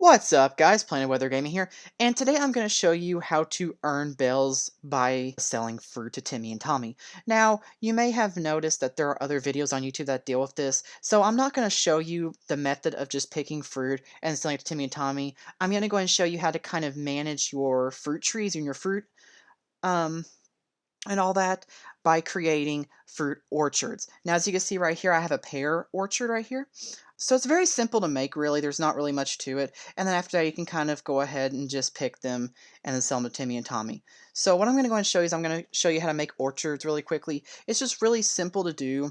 What's up guys, Planet Weather Gaming here, and today I'm going to show you how to earn bells by selling fruit to Timmy and Tommy. Now, you may have noticed that there are other videos on YouTube that deal with this, so I'm not going to show you the method of just picking fruit and selling it to Timmy and Tommy. I'm going to go and show you how to kind of manage your fruit trees and your fruit, um, and all that by creating fruit orchards. Now, as you can see right here, I have a pear orchard right here. So it's very simple to make, really. There's not really much to it. And then after that, you can kind of go ahead and just pick them and then sell them to Timmy and Tommy. So what I'm going to go and show you is I'm going to show you how to make orchards really quickly. It's just really simple to do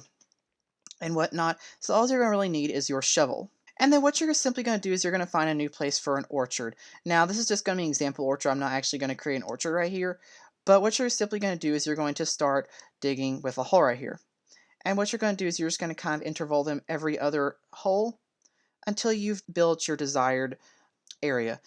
and whatnot. So all you're going to really need is your shovel. And then what you're simply going to do is you're going to find a new place for an orchard. Now, this is just going to be an example orchard. I'm not actually going to create an orchard right here. But what you're simply going to do is you're going to start digging with a hole right here. And what you're going to do is you're just going to kind of interval them every other hole until you've built your desired area.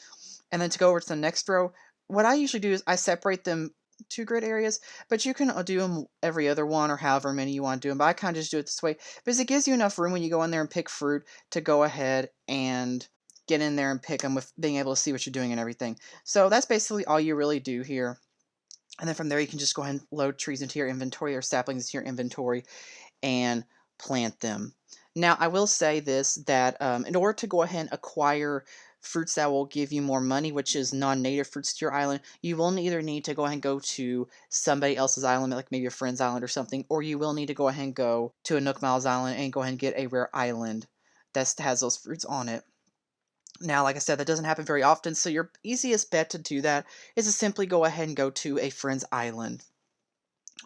And then to go over to the next row, what I usually do is I separate them to grid areas, but you can do them every other one or however many you want to do them. But I kind of just do it this way because it gives you enough room when you go in there and pick fruit to go ahead and get in there and pick them with being able to see what you're doing and everything. So that's basically all you really do here. And then from there, you can just go ahead and load trees into your inventory or saplings into your inventory and plant them. Now, I will say this, that in order to go ahead and acquire fruits that will give you more money, which is non-native fruits to your island, you will either need to go ahead and go to somebody else's island, like maybe your friend's island or something, or you will need to go ahead and go to a Nook Miles Island and go ahead and get a rare island that has those fruits on it. Now, like I said, that doesn't happen very often, so your easiest bet to do that is to simply go ahead and go to a friend's island.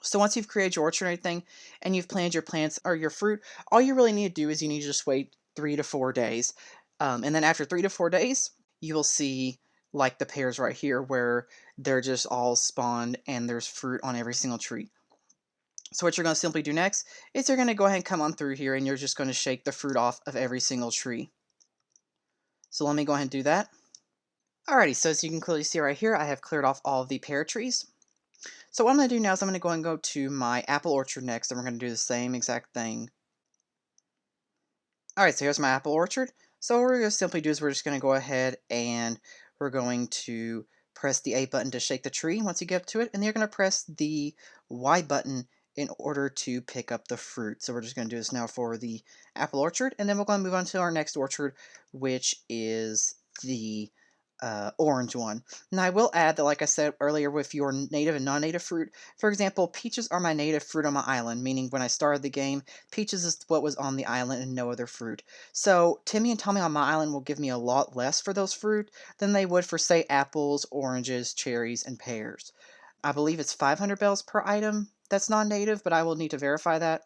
So once you've created your orchard and everything, and you've planted your plants or your fruit, all you really need to do is you need to just wait 3 to 4 days. And then after 3 to 4 days, you will see like the pears right here where they're just all spawned and there's fruit on every single tree. So what you're going to simply do next is you're going to go ahead and come on through here and you're just going to shake the fruit off of every single tree. So let me go ahead and do that. Alrighty, so as you can clearly see right here, I have cleared off all of the pear trees. So what I'm going to do now is I'm going to go and go to my apple orchard next, and we're going to do the same exact thing. Alright, so here's my apple orchard. So what we're going to simply do is we're just going to go ahead and we're going to press the A button to shake the tree once you get up to it, and then you're going to press the Y button in order to pick up the fruit. So we're just going to do this now for the apple orchard, and then we're going to move on to our next orchard, which is the orange one. Now I will add that, like I said earlier, with your native and non-native fruit, for example, peaches are my native fruit on my island, meaning when I started the game, peaches is what was on the island and no other fruit. So Timmy and Tommy on my island will give me a lot less for those fruit than they would for, say, apples, oranges, cherries, and pears. I believe it's 500 bells per item that's non-native, but I will need to verify that.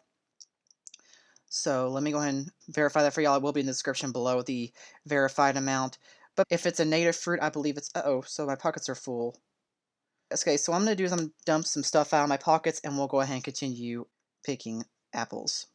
So let me go ahead and verify that for y'all. It will be in the description below, the verified amount. But if it's a native fruit, I believe it's... Uh-oh, so my pockets are full. Okay, so what I'm going to do is I'm going to dump some stuff out of my pockets, and we'll go ahead and continue picking apples.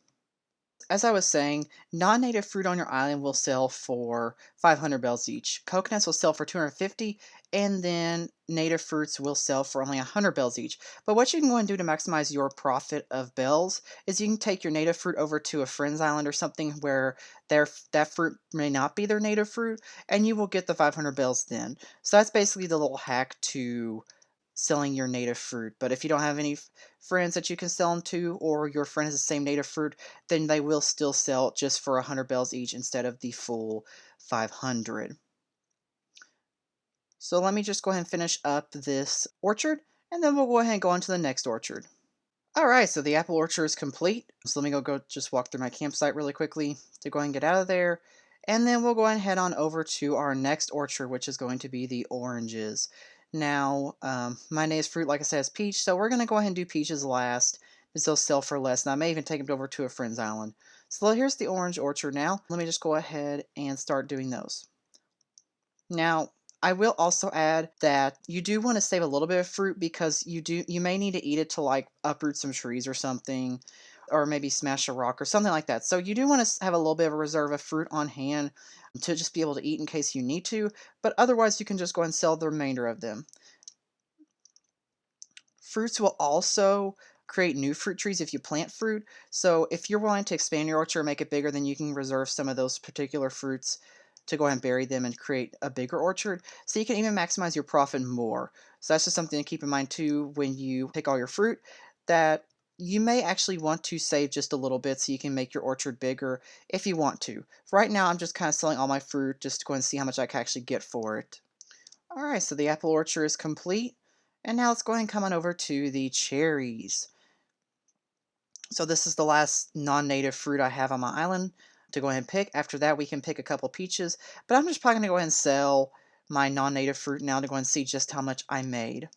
As I was saying, non-native fruit on your island will sell for 500 bells each. Coconuts will sell for 250, and then native fruits will sell for only 100 bells each. But what you can go and do to maximize your profit of bells is you can take your native fruit over to a friend's island or something where that fruit may not be their native fruit, and you will get the 500 bells then. So that's basically the little hack to selling your native fruit. But if you don't have any friends that you can sell them to, or your friend has the same native fruit, then they will still sell just for 100 bells each instead of the full 500. So let me just go ahead and finish up this orchard, and then we'll go ahead and go on to the next orchard. Alright, so the apple orchard is complete. So let me go just walk through my campsite really quickly to go ahead and get out of there. And then we'll go ahead and head on over to our next orchard, which is going to be the oranges. Now, my native fruit, like I said, is peach, so we're going to go ahead and do peaches last, because they'll sell for less, and I may even take them over to a friend's island. So here's the orange orchard now. Let me just go ahead and start doing those. Now, I will also add that you do want to save a little bit of fruit, because you may need to eat it to like uproot some trees or something, or maybe smash a rock or something like that. So you do want to have a little bit of a reserve of fruit on hand to just be able to eat in case you need to, but otherwise you can just go and sell the remainder of them. Fruits will also create new fruit trees if you plant fruit, so if you're wanting to expand your orchard or make it bigger, then you can reserve some of those particular fruits to go ahead and bury them and create a bigger orchard. So you can even maximize your profit more. So that's just something to keep in mind too when you pick all your fruit, that you may actually want to save just a little bit so you can make your orchard bigger if you want to. Right now, I'm just kind of selling all my fruit just to go and see how much I can actually get for it. Alright, so the apple orchard is complete. And now let's go ahead and come on over to the cherries. So this is the last non-native fruit I have on my island to go ahead and pick. After that, we can pick a couple peaches. But I'm just probably going to go ahead and sell my non-native fruit now to go and see just how much I made.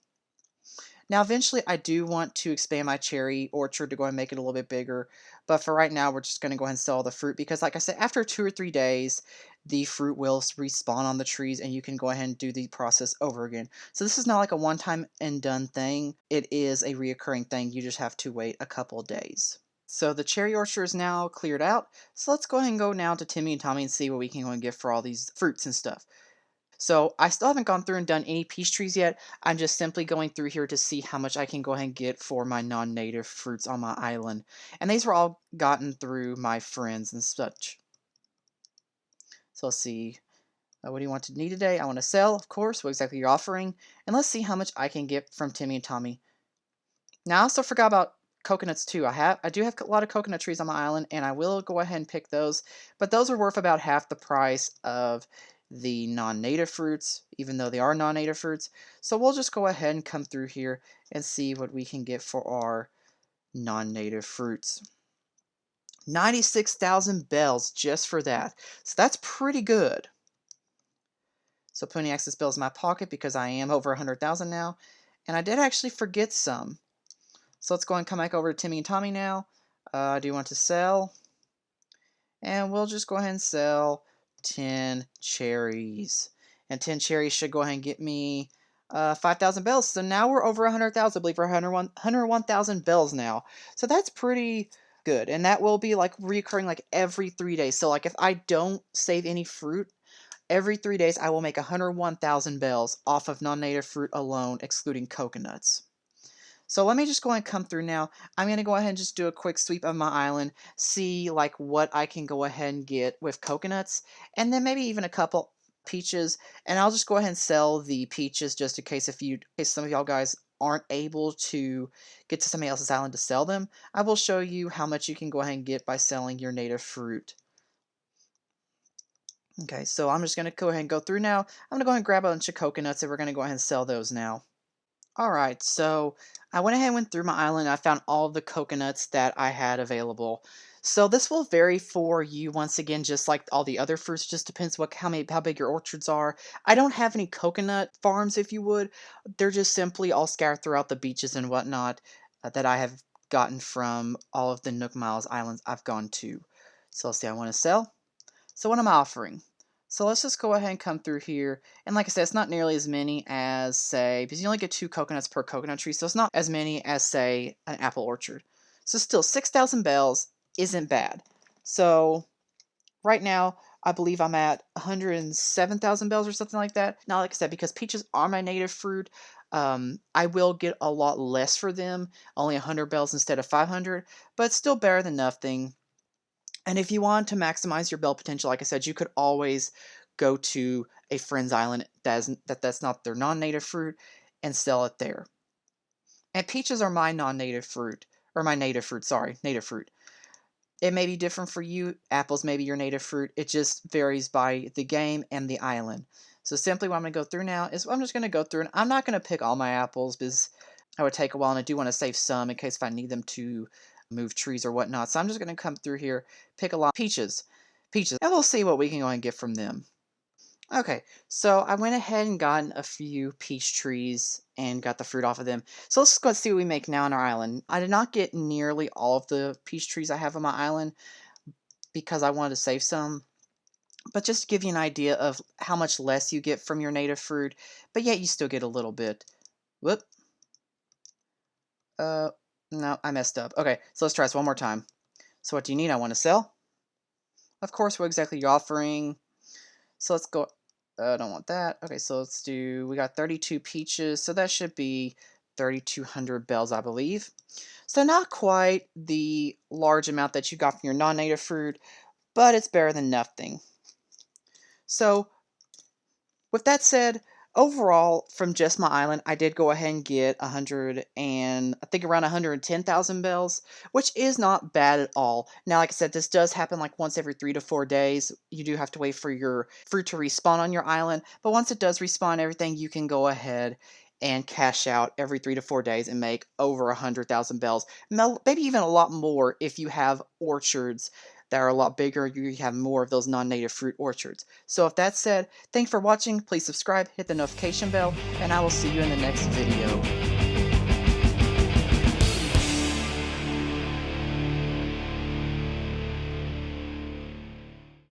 Now, eventually, I do want to expand my cherry orchard to go and make it a little bit bigger. But for right now, we're just going to go ahead and sell the fruit because, like I said, after 2 or 3 days, the fruit will respawn on the trees and you can go ahead and do the process over again. So this is not like a one-time and done thing. It is a reoccurring thing. You just have to wait a couple of days. So the cherry orchard is now cleared out. So let's go ahead and go now to Timmy and Tommy and see what we can go and get for all these fruits and stuff. So I still haven't gone through and done any peach trees yet. I'm just simply going through here to see how much I can go ahead and get for my non-native fruits on my island. And these were all gotten through my friends and such. So let's see. What do you want to need today? I want to sell, of course. What exactly you're offering. And let's see how much I can get from Timmy and Tommy. Now I also forgot about coconuts too. I do have a lot of coconut trees on my island, and I will go ahead and pick those. But those are worth about half the price of the non-native fruits, even though they are non-native fruits. So we'll just go ahead and come through here and see what we can get for our non-native fruits. 96,000 bells just for that. So that's pretty good. So putting access bells in my pocket because I am over 100,000 now. And I did actually forget some. So let's go and come back over to Timmy and Tommy now. Do you want to sell? And we'll just go ahead and sell 10 cherries. And 10 cherries should go ahead and get me 5,000 bells. So now we're over 100,000. I believe we're 101,000 bells now. So that's pretty good. And that will be like recurring like every 3 days. So like if I don't save any fruit, every 3 days I will make 101,000 bells off of non-native fruit alone, excluding coconuts. So let me just go ahead and come through now. I'm going to go ahead and just do a quick sweep of my island, see like what I can go ahead and get with coconuts, and then maybe even a couple peaches. And I'll just go ahead and sell the peaches just in case some of y'all guys aren't able to get to somebody else's island to sell them. I will show you how much you can go ahead and get by selling your native fruit. Okay, so I'm just going to go ahead and go through now. I'm going to go ahead and grab a bunch of coconuts and we're going to go ahead and sell those now. Alright, so I went ahead and went through my island. I found all of the coconuts that I had available. So this will vary for you once again, just like all the other fruits. Just depends how big your orchards are. I don't have any coconut farms, if you would. They're just simply all scattered throughout the beaches and whatnot that I have gotten from all of the Nook Miles Islands I've gone to. So let's see, I want to sell. So what am I offering? So let's just go ahead and come through here. And like I said, it's not nearly as many as, say, because you only get 2 coconuts per coconut tree, so it's not as many as, say, an apple orchard. So still, 6,000 bells isn't bad. So right now, I believe I'm at 107,000 bells or something like that. Now, like I said, because peaches are my native fruit, I will get a lot less for them, only 100 bells instead of 500, but still better than nothing. And if you want to maximize your bell potential, like I said, you could always go to a friend's island that's not their non-native fruit and sell it there. And peaches are my non-native fruit, or my native fruit, sorry, native fruit. It may be different for you. Apples may be your native fruit. It just varies by the game and the island. So simply what I'm going to go through now is I'm just going to go through, and I'm not going to pick all my apples because that would take a while, and I do want to save some in case if I need them to move trees or whatnot. So I'm just going to come through here, pick a lot of peaches, and we'll see what we can go and get from them. Okay, so I went ahead and got a few peach trees and got the fruit off of them. So let's go see what we make now on our island. I did not get nearly all of the peach trees I have on my island because I wanted to save some. But just to give you an idea of how much less you get from your native fruit, but yet you still get a little bit. Whoop. No, I messed up. Okay, so let's try this one more time. So what do you need? I want to sell. Of course, what exactly you're offering. So let's go. I don't want that. Okay, so let's do. We got 32 peaches, so that should be 3,200 bells, I believe. So not quite the large amount that you got from your non-native fruit, but it's better than nothing. So with that said, overall, from just my island, I did go ahead and get 100 and I think around 110,000 bells, which is not bad at all. Now, like I said, this does happen like once every 3 to 4 days. You do have to wait for your fruit to respawn on your island, but once it does respawn everything, you can go ahead and cash out every 3 to 4 days and make over 100,000 bells. Maybe even a lot more if you have orchards that are a lot bigger. You have more of those non-native fruit orchards. So with that said, thanks for watching, please subscribe, hit the notification bell, and I will see you in the next video.